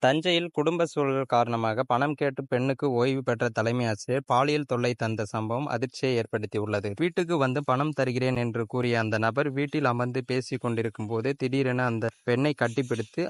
தஞ்சையில் குடும்ப சூழல் காரணமாக பணம் கேட்டு பெண்ணுக்கு ஓய்வு பெற்ற தலைமை ஆசிரியர் பாலியல் தொல்லை தந்த சம்பவம் அதிர்ச்சியை ஏற்படுத்தியுள்ளது. வீட்டுக்கு வந்து பணம் தருகிறேன் என்று கூறிய அந்த நபர் வீட்டில் அமர்ந்து பேசிக் கொண்டிருக்கும் போது திடீரென அந்த பெண்ணை கட்டிப்பிடித்து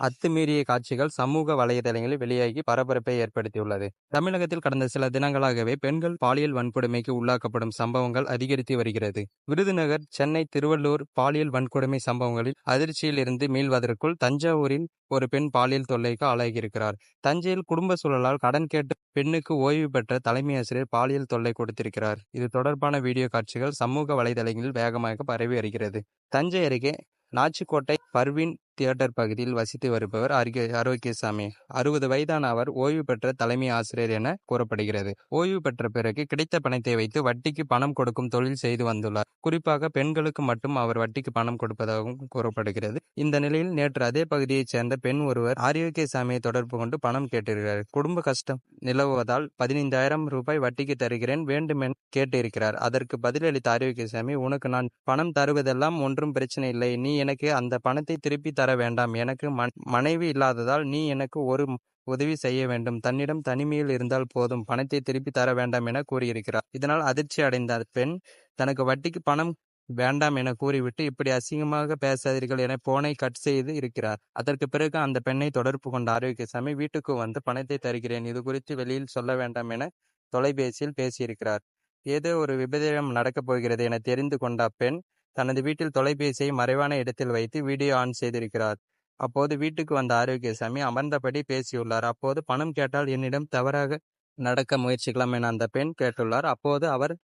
அத்துமீறிய காட்சிகள் சமூக வலைதளங்களில் வெளியாகி பரபரப்பை ஏற்படுத்தியுள்ளது. தமிழகத்தில் கடந்த சில தினங்களாகவே பெண்கள் பாலியல் வன்கொடுமைக்கு உள்ளாக்கப்படும் சம்பவங்கள் அதிகரித்து வருகிறது. விருதுநகர், சென்னை, திருவள்ளூர் பாலியல் வன்கொடுமை சம்பவங்களில் அதிர்ச்சியில் இருந்து மீள்வதற்குள் தஞ்சாவூரில் ஒரு பெண் பாலியல் தொல்லைக்கு ஆளாகியிருக்கிறார். தஞ்சையில் குடும்ப சூழலால் கடன் கேட்டு பெண்ணுக்கு ஓய்வு பெற்ற தலைமை ஆசிரியர் பாலியல் தொல்லை கொடுத்திருக்கிறார். இது தொடர்பான வீடியோ காட்சிகள் சமூக வலைதளங்களில் வேகமாக பரவி வருகிறது. தஞ்சை அருகே நாச்சிக்கோட்டை பர்வீன் தியேட்டர் பகுதியில் வசித்து வருபவர் ஆரோக்கியசாமி. 60 வயதான அவர் ஓய்வு பெற்ற தலைமை ஆசிரியர் என கூறப்படுகிறது. ஓய்வு பெற்ற பிறகு கிடைத்த பணத்தை வைத்து வட்டிக்கு பணம் கொடுக்கும் தொழில் செய்து வந்துள்ளார். குறிப்பாக பெண்களுக்கு மட்டும் அவர் வட்டிக்கு பணம் கொடுப்பதாகவும் கூறப்படுகிறது. இந்த நிலையில் நேற்று அதே பகுதியைச் சேர்ந்த பெண் ஒருவர் ஆரோக்கியசாமியை தொடர்பு கொண்டு பணம் கேட்டிருக்கிறார். குடும்ப கஷ்டம் நிலவுவதால் 15,000 ரூபாய் வட்டிக்கு தருகிறேன் வேண்டுமென கேட்டிருக்கிறார். அதற்கு பதிலளித்த ஆரோக்கியசாமி, உனக்கு நான் பணம் தருவதெல்லாம் ஒன்றும் பிரச்சனை இல்லை. நீ எனக்கு அந்த பணத்தை திருப்பி தர வேண்டாம். எனக்கு மனைவி இல்லாததால் நீ எனக்கு ஒரு உதவி செய்ய வேண்டும். தன்னிடம் தனிமையில் இருந்தால் போதும். பணத்தை திருப்பி தர வேண்டாம் என கூறியிருக்கிறார். இதனால் அதிர்ச்சி அடைந்த பெண் தனக்கு வட்டிக்கு பணம் வேண்டாம் என கூறிவிட்டு இப்படி அசிங்கமாக பேசாதீர்கள் என போனை கட் செய்து இருக்கிறார். அதற்கு பிறகு அந்த பெண்ணை தொடர்பு கொண்ட ஆரோக்கியசாமி வீட்டுக்கு வந்து பணத்தை தருகிறேன், இது குறித்து வெளியில் சொல்ல வேண்டாம் என தொலைபேசியில் பேசியிருக்கிறார். ஏதோ ஒரு விபரீதம் நடக்கப் போகிறது என தெரிந்து கொண்ட அப்பெண் தனது வீட்டில் தொலைபேசியை மறைவான இடத்தில் வைத்து வீடியோ ஆன் செய்திருக்கிறார். அப்போது வீட்டுக்கு வந்த ஆரோக்கியசாமி அமர்ந்தபடி பேசியுள்ளார். அப்போது பணம் கேட்டால் என்னிடம் தவறாக நடக்க முயற்சிக்கலாம் என அந்த பெண் கேட்டுள்ளார். அப்போது அவர்,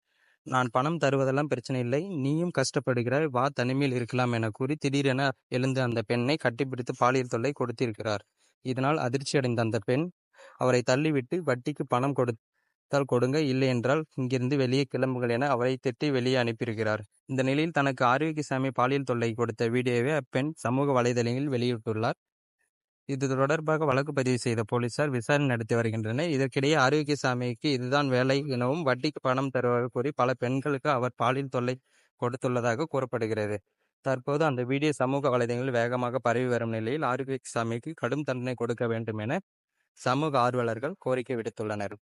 நான் பணம் தருவதெல்லாம் பிரச்சனை இல்லை, நீயும் கஷ்டப்படுகிறாய், வா தனிமையில் இருக்கலாம் என கூறி திடீரென எழுந்து அந்த பெண்ணை கட்டிப்பிடித்து பாலியல் தொல்லை கொடுத்திருக்கிறார். இதனால் அதிர்ச்சியடைந்த அந்த பெண் அவரை தள்ளிவிட்டு வட்டிக்கு பணம் கொடுத்தால் கொடுங்க, இல்லை என்றால் இங்கிருந்து வெளியே கிளம்புங்கள் என அவரை திட்டி வெளியே அனுப்பியிருக்கிறார். இந்த நிலையில் தனக்கு ஆரோக்கியசாமி பாலியல் தொல்லை கொடுத்த வீடியோவை அப்பெண் சமூக வலைதளங்களில் வெளியிட்டுள்ளார். இது தொடர்பாக வழக்கு பதிவு செய்த போலீசார் விசாரணை நடத்தி வருகின்றனர். இதற்கிடையே ஆரோக்கியசாமிக்கு இதுதான் வேலை எனவும் வட்டிக்கு பணம் தருவதாக கூறி பல பெண்களுக்கு அவர் பாலியல் தொல்லை கொடுத்துள்ளதாக கூறப்படுகிறது. தற்போது அந்த வீடியோ சமூக வலைதளங்களில் வேகமாக பரவி வரும் நிலையில் ஆரோக்கியசாமிக்கு கடும் தண்டனை கொடுக்க வேண்டும் என சமூக ஆர்வலர்கள் கோரிக்கை விடுத்துள்ளனர்.